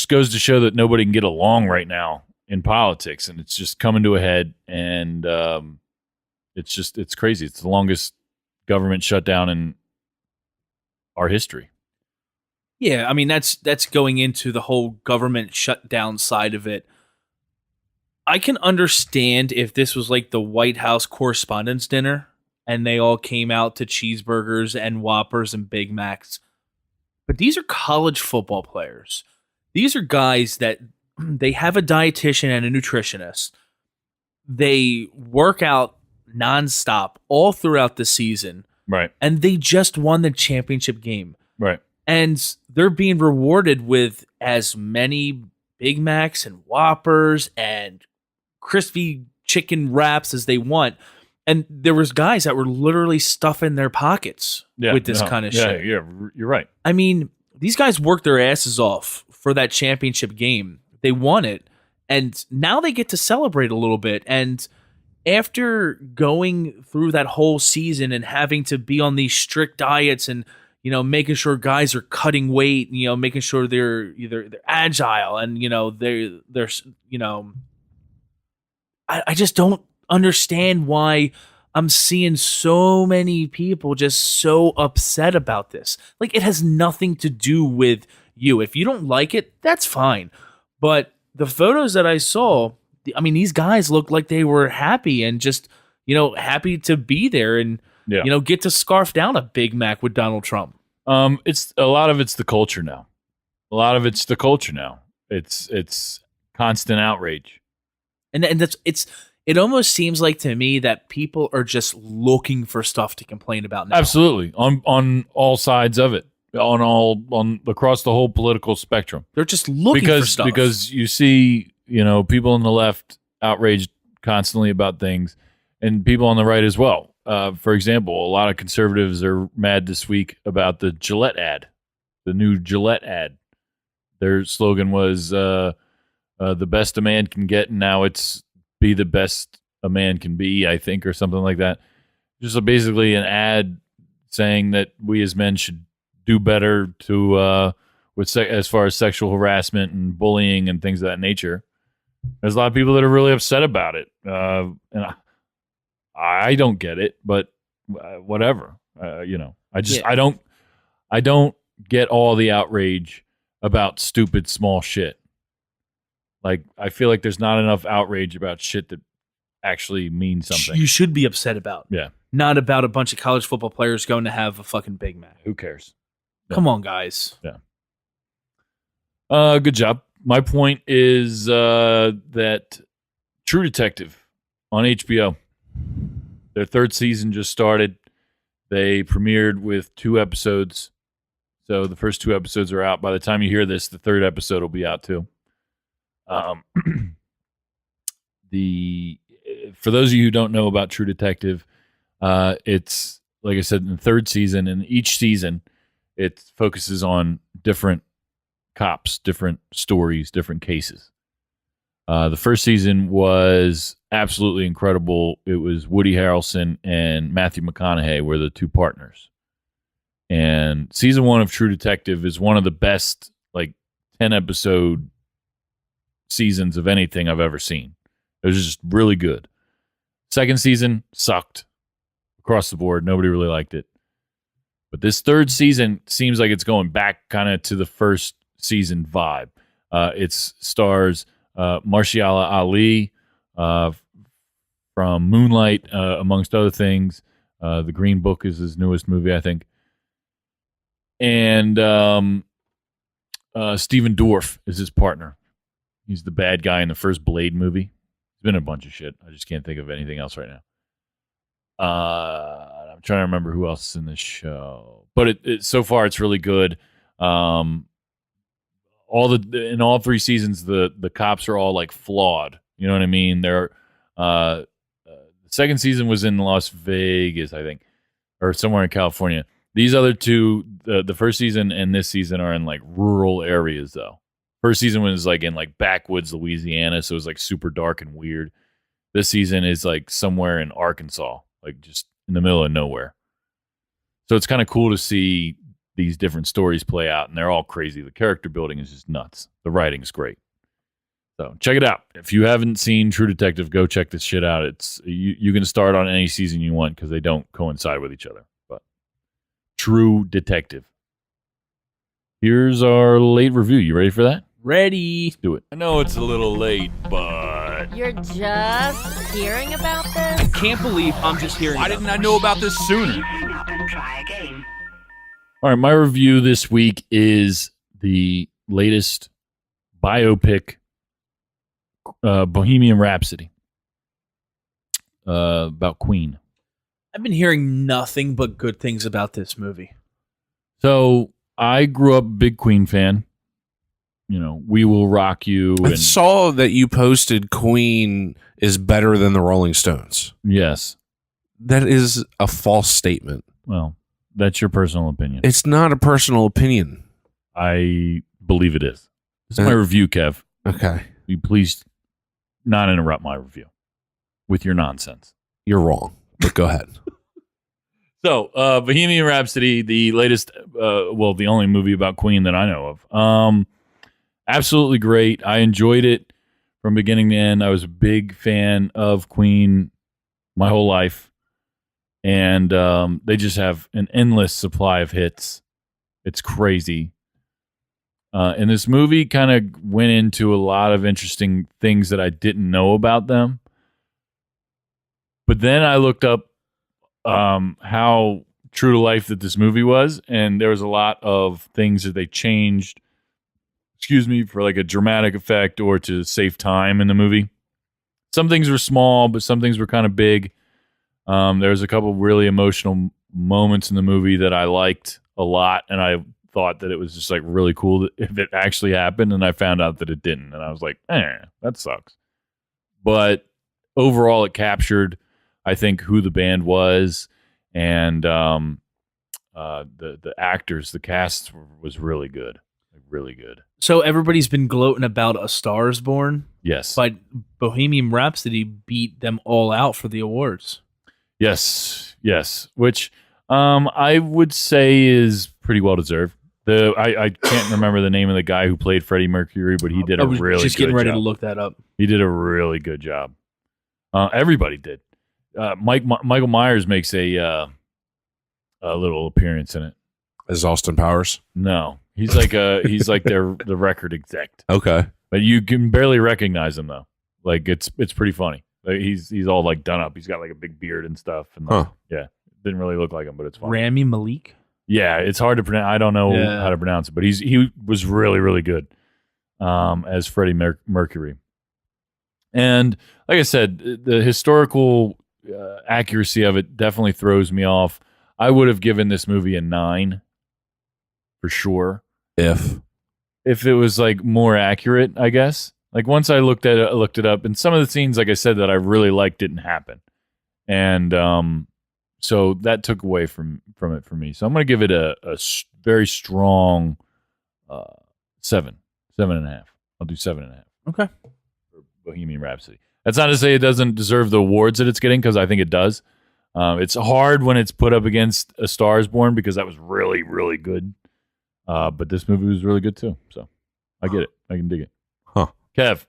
goes to show that nobody can get along right now in politics, and it's just coming to a head. And it's crazy. It's the longest government shutdown in our history. Yeah, I mean that's going into the whole government shutdown side of it. I can understand if this was like the White House Correspondents' Dinner and they all came out to cheeseburgers and Whoppers and Big Macs. But these are college football players. These are guys that they have a dietitian and a nutritionist. They work out nonstop all throughout the season. Right. And they just won the championship game. Right. And they're being rewarded with as many Big Macs and Whoppers and crispy chicken wraps as they want. And there was guys that were literally stuffing their pockets with this kind of shit. Yeah, you're right. I mean, these guys worked their asses off for that championship game. They won it. And now they get to celebrate a little bit. And after going through that whole season and having to be on these strict diets and, making sure guys are cutting weight, making sure they're agile and, they're I just don't understand why I'm seeing so many people just so upset about this. It has nothing to do with you. If you don't like it, that's fine. But the photos that I saw, I mean, these guys looked like they were happy and just, happy to be there and, get to scarf down a Big Mac with Donald Trump. It's a lot of it's the culture now. It's constant outrage. And it almost seems like to me that people are just looking for stuff to complain about now. Absolutely. On all sides of it. On across the whole political spectrum. They're just looking for stuff. Because you see, people on the left outraged constantly about things, and people on the right as well. For example, a lot of conservatives are mad this week about the Gillette ad, the new Gillette ad. Their slogan was the best a man can get, and now it's be the best a man can be, I think, or something like that. Just basically an ad saying that we as men should do better to as far as sexual harassment and bullying and things of that nature. There's a lot of people that are really upset about it, and I don't get it, but whatever. I don't get all the outrage about stupid small shit. Like, I feel like there's not enough outrage about shit that actually means something. You should be upset about. Yeah. Not about a bunch of college football players going to have a fucking Big Mac. Who cares? Yeah. Come on, guys. Yeah. Good job. My point is that True Detective on HBO, their third season just started. They premiered with 2 episodes. So the first 2 episodes are out. By the time you hear this, the third episode will be out too. For those of you who don't know about True Detective, it's, like I said, in the third season, and each season it focuses on different cops, different stories, different cases. The first season was absolutely incredible. It was Woody Harrelson and Matthew McConaughey were the 2 partners. And season 1 of True Detective is one of the best, 10-episode seasons of anything I've ever seen. It was just really good. Second season sucked across the board. Nobody really liked it. But this third season seems like it's going back kind of to the first season vibe. It stars Mahershala Ali from Moonlight, amongst other things. The Green Book is his newest movie, I think. And Stephen Dorff is his partner. He's the bad guy in the first Blade movie. He's been in a bunch of shit. I just can't think of anything else right now. I'm trying to remember who else is in this show. But so far, it's really good. In all 3 seasons, the cops are all flawed. You know what I mean? The second season was in Las Vegas, I think, or somewhere in California. These other 2, the first season and this season, are in rural areas though. First season was in backwoods Louisiana, so it was super dark and weird. This season is somewhere in Arkansas, just in the middle of nowhere. So it's kind of cool to see these different stories play out, and they're all crazy. The character building is just nuts. The writing's great. So check it out. If you haven't seen True Detective, go check this shit out. It's you can start on any season you want because they don't coincide with each other. But True Detective. Here's our late review. You ready for that? Ready. Let's do it. I know it's a little late, but You're just hearing about this? I can't believe I'm just hearing why about didn't I know about this sooner? Hang up and try again. All right, my review this week is the latest biopic, Bohemian Rhapsody, about Queen. I've been hearing nothing but good things about this movie. So I grew up a big Queen fan. We Will Rock You. I And saw that you posted Queen is better than the Rolling Stones. yes, That is a false statement. well, that's your personal opinion. It's not a personal opinion. I believe it is. This is my review, Kev. Okay. Will you please not interrupt my review with your nonsense? You're wrong, but go ahead. So, Bohemian Rhapsody, the latest, the only movie about Queen that I know of. Absolutely great. I enjoyed it from beginning to end. I was a big fan of Queen my whole life. And they just have an endless supply of hits. It's crazy. And this movie kind of went into a lot of interesting things that I didn't know about them. But then I looked up how true to life that this movie was, and there was a lot of things that they changed, for a dramatic effect or to save time in the movie. Some things were small, but some things were kind of big. There was a couple really emotional moments in the movie that I liked a lot, and I thought that it was just really cool if it actually happened, and I found out that it didn't, and I was like, that sucks. But overall, it captured, I think, who the band was, and the actors, the cast was really good. Like really good. So everybody's been gloating about A Star Is Born, Yes. but Bohemian Rhapsody beat them all out for the awards. Yes. Which I would say is pretty well deserved. I can't remember the name of the guy who played Freddie Mercury, but he did I a was really just good getting ready job. to look that up. He did a really good job. Everybody did. Michael Myers makes a little appearance in it. Is Austin Powers? No, he's like the record exec, Okay. but you can barely recognize him though. Like it's pretty funny. Like, he's all like done up. He's got like a big beard and stuff. And Huh. yeah, didn't really look like him, but it's funny. Rami Malek. Yeah, it's hard to pronounce. I don't know Yeah. how to pronounce it, but he was really, really good as Freddie Mercury. And like I said, the historical accuracy of it definitely throws me off. I would have given this movie a 9 for sure If it was like more accurate, I guess. Like once I looked it up, and some of the scenes, like I said, that I really liked didn't happen, and so that took away from it for me. So I'm going to give it a very strong 7.5. I'll do 7.5. Okay. For Bohemian Rhapsody. That's not to say it doesn't deserve the awards that it's getting, because I think it does. It's hard when it's put up against A Star Is Born, because that was really, really good. But this movie was really good too. So I get it. I can dig it. Huh. Kev.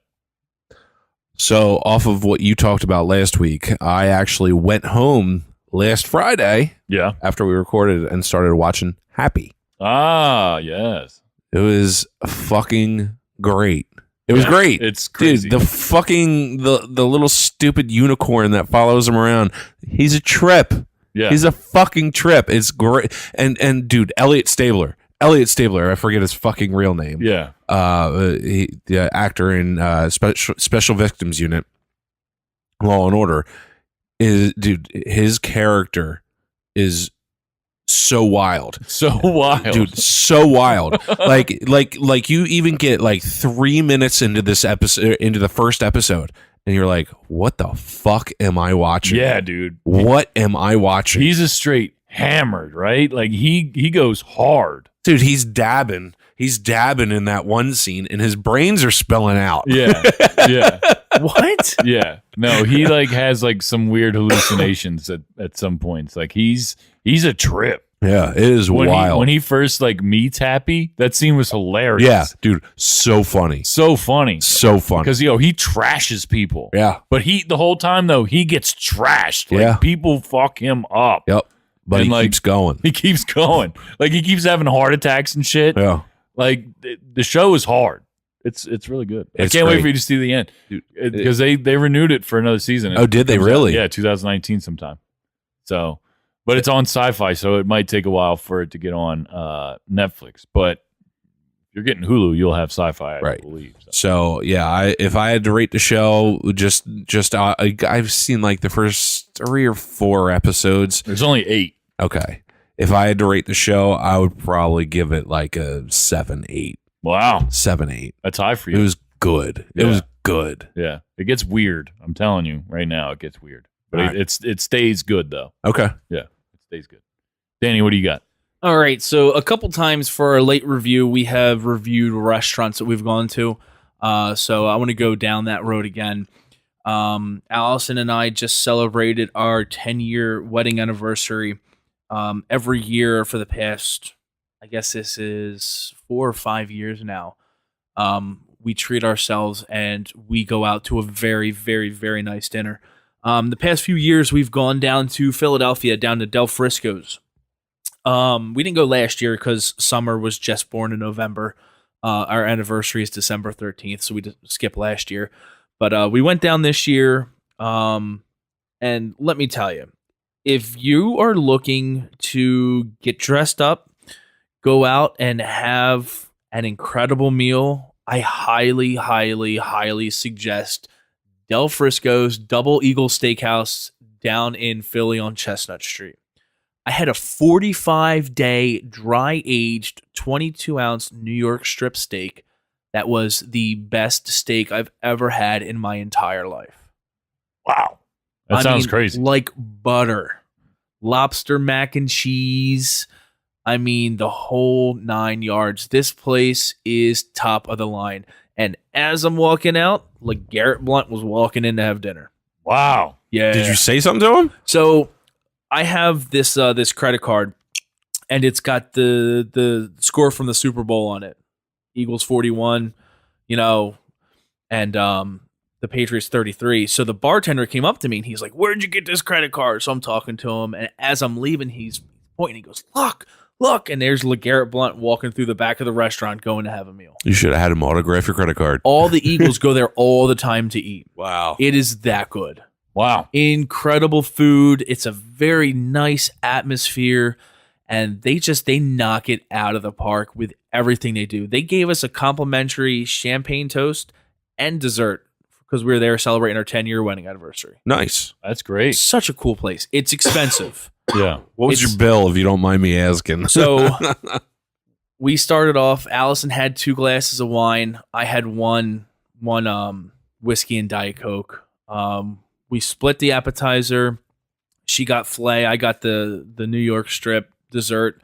so, off of what you talked about last week, I actually went home last Friday Yeah. after we recorded and started watching Happy. Ah, yes. It was fucking great. It was Yeah, great. It's crazy. Dude, the little stupid unicorn that follows him around, he's a trip. yeah. He's a fucking trip. It's great. And dude, Elliot Stabler, I forget his fucking real name. yeah. The actor in Special Victims Unit, Law and Order, his character is so wild. So wild. Dude, so wild. like you even get like 3 minutes into this episode, into the first episode, and you're like, what the fuck am I watching? Yeah, dude. What am I watching? He's a straight hammered, right? Like he goes hard. Dude, he's dabbing in that one scene, and his brains are spilling out. Yeah. Yeah. What? Yeah. No, he like has like some weird hallucinations at some points. Like he's a trip. Yeah, it is wild. When he first like meets Happy, that scene was hilarious. Yeah, dude, so funny. So funny. So funny. Because he trashes people. Yeah. But the whole time though, he gets trashed. Like Yeah. people fuck him up. Yep. But And, he like, keeps going. He keeps going. Like he keeps having heart attacks and shit. Yeah. Like the show is hard. It's really good. It's I can't wait great. for you to see the end, because they renewed it for another season. Oh, did they It comes really? out, yeah, 2019 sometime. So, but it's on Sci-Fi, so it might take a while for it to get on Netflix. But if you're getting Hulu, you'll have Sci-Fi, I Right. believe. So. So yeah, if I had to rate the show, I've seen like the first 3 or 4 episodes. There's only 8. Okay, if I had to rate the show, I would probably give it like a 7, 8, Wow, 7, 8. that's high for you. It was good. Yeah. It was good. Yeah, it gets weird. I'm telling you right now, it gets weird. But All right. it stays good though. Okay. Yeah, it stays good. Danny, what do you got? All right. So a couple times for our late review, we have reviewed restaurants that we've gone to. So I want to go down that road again. Allison and I just celebrated our 10-year wedding anniversary. Every year for the past, I guess this is 4 or 5 years now. We treat ourselves and we go out to a very, very, very nice dinner. The past few years, we've gone down to Philadelphia, down to Del Frisco's. We didn't go last year because Summer was just born in November. Our anniversary is December 13th, so we just skipped last year. But we went down this year, and let me tell you, if you are looking to get dressed up, go out and have an incredible meal, I highly, highly, highly suggest Del Frisco's Double Eagle Steakhouse down in Philly on Chestnut Street. I had a 45-day dry-aged 22-ounce New York strip steak that was the best steak I've ever had in my entire life. Wow, that sounds crazy. Like butter, lobster mac and cheese, I mean, the whole 9 yards. This place is top of the line. And as I'm walking out, like Garrett Blunt was walking in to have dinner. Wow. Yeah. Did you say something to him? So I have this this credit card, and it's got the score from the Super Bowl on it. Eagles 41, and the Patriots 33. So the bartender came up to me and he's like, "Where'd you get this credit card?" So I'm talking to him, and as I'm leaving, he's pointing. He goes, "Look!" And there's LeGarrette Blunt walking through the back of the restaurant going to have a meal. You should have had him autograph your credit card. All the Eagles go there all the time to eat. Wow. It is that good. Wow. Incredible food. It's a very nice atmosphere, and they knock it out of the park with everything they do. They gave us a complimentary champagne toast and dessert because we were there celebrating our 10-year wedding anniversary. Nice. That's great. Such a cool place. It's expensive. Yeah. What was your bill, if you don't mind me asking? So we started off, Allison had 2 glasses of wine. I had one whiskey and Diet Coke. We split the appetizer. She got filet. I got the New York strip dessert.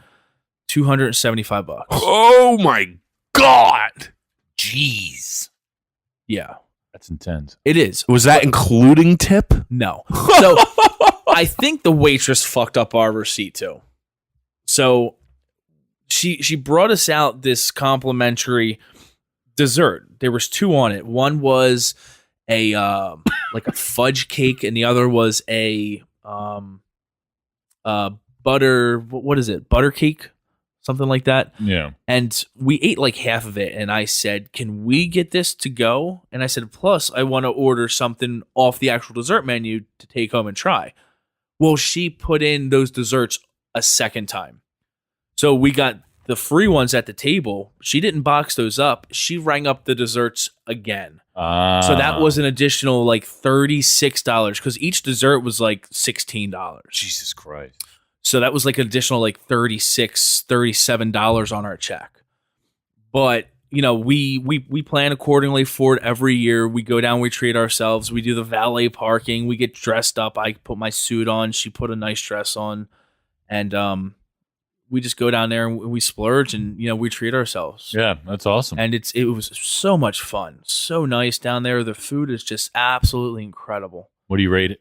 $275. Oh my God. Jeez. Yeah, That's intense. it is. Was that including tip? No. So I think the waitress fucked up our receipt too. So she brought us out this complimentary dessert. There was 2 on it. One was a like a fudge cake, and the other was a butter. What is it? Butter cake, something like that. Yeah. And we ate like half of it, and I said, "Can we get this to go?" And I said, "Plus, I want to order something off the actual dessert menu to take home and try." Well, she put in those desserts a second time. So we got the free ones at the table. She didn't box those up. She rang up the desserts again. So that was an additional like $36 because each dessert was like $16. Jesus Christ. So that was like an additional like $36, $37 on our check. But, we plan accordingly for it every year. We go down, we treat ourselves. We do the valet parking. We get dressed up. I put my suit on. She put a nice dress on. And we just go down there and we splurge and, we treat ourselves. Yeah, that's awesome. And it was so much fun. So nice down there. The food is just absolutely incredible. What do you rate it?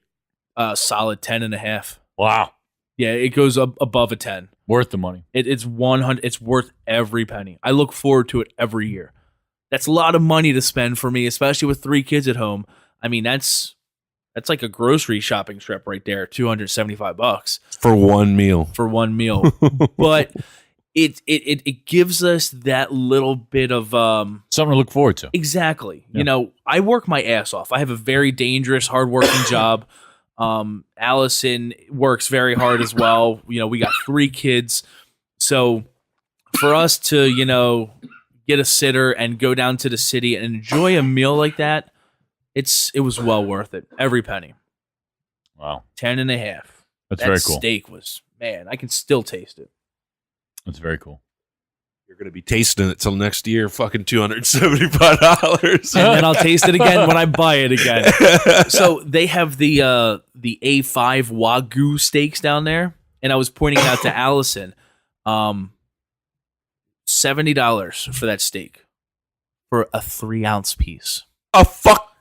Solid 10.5. Wow. Yeah, it goes up above a 10. Worth the money. It's 100. It's worth every penny. I look forward to it every year. That's a lot of money to spend for me, especially with 3 kids at home. I mean, that's like a grocery shopping trip right there. $275 For one meal. for one meal. But it gives us that little bit of Something to look forward to. exactly. Yeah. I work my ass off. I have a very dangerous, hardworking job. Allison works very hard as well. We got 3 kids. So for us to, get a sitter and go down to the city and enjoy a meal like that, it was well worth it. Every penny. Wow. 10.5. That's That very cool. steak was, man, I can still taste it. That's very cool. You're going to be tasting it till next year, fucking $275. And then I'll taste it again when I buy it again. So they have the A5 Wagyu steaks down there, and I was pointing out to Allison, $70 for that steak for a 3-ounce piece. A fuck.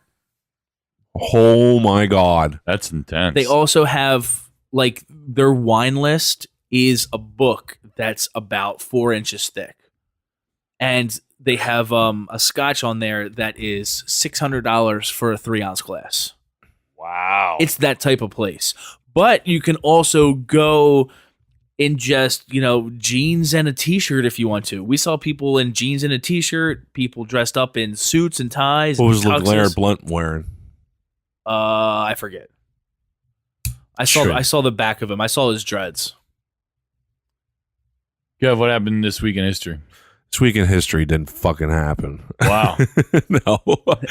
Oh my God. That's intense. They also have like their wine list is a book that's about 4 inches thick. And they have a scotch on there that is $600 for a 3-ounce glass. Wow. It's that type of place. But you can also go in just, jeans and a t-shirt if you want to. We saw people in jeans and a t-shirt, people dressed up in suits and ties. What and was tuxes. LeGlaire Blunt wearing? I forget. I Sure. saw the back of him. I saw his dreads. Kev, what happened this week in history? This week in history didn't fucking happen. Wow. No.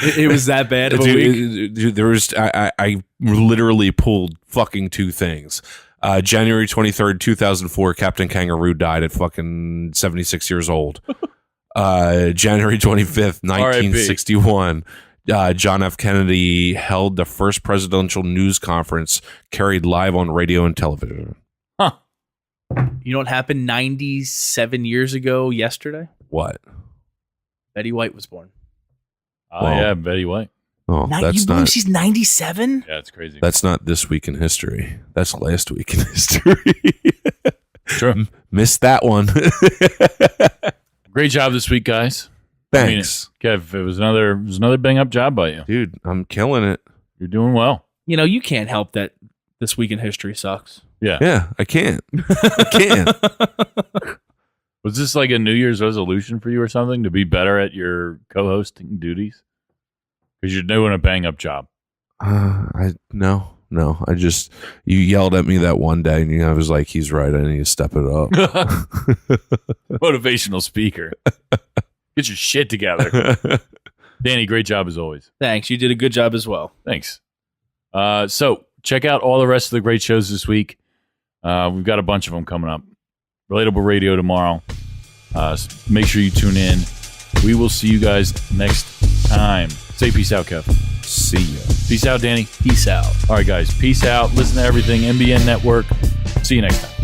It was that bad of a week. Dude, there was I literally pulled fucking 2 things. January 23rd, 2004, Captain Kangaroo died at fucking 76 years old. January 25th, 1961, John F. Kennedy held the first presidential news conference carried live on radio and television. Huh. You know what happened 97 years ago yesterday? What? Betty White was born. Oh, Wow. yeah, Betty White. Oh, You that's believe not. she's 97? Yeah, it's crazy. That's not this week in history. That's last week in history. True. Missed that one. Great job this week, guys. Thanks, Kev, it was another bang up job by you. dude. I'm killing it. You're doing well. You know, you can't help that this week in history sucks. Yeah. Yeah, I can't. I can't. Was this like a New Year's resolution for you or something to be better at your co-hosting duties? Because you're doing a bang up job. No. I just you yelled at me that one day, and I was like, "He's right. I need to step it up." Motivational speaker. Get your shit together. Danny, great job as always. Thanks. You did a good job as well. Thanks. So check out all the rest of the great shows this week. We've got a bunch of them coming up. Relatable Radio tomorrow. Make sure you tune in. We will see you guys next time. Say peace out, Kev. See ya. Peace out, Danny. Peace out. All right, guys. Peace out. Listen to everything. NBN Network. See you next time.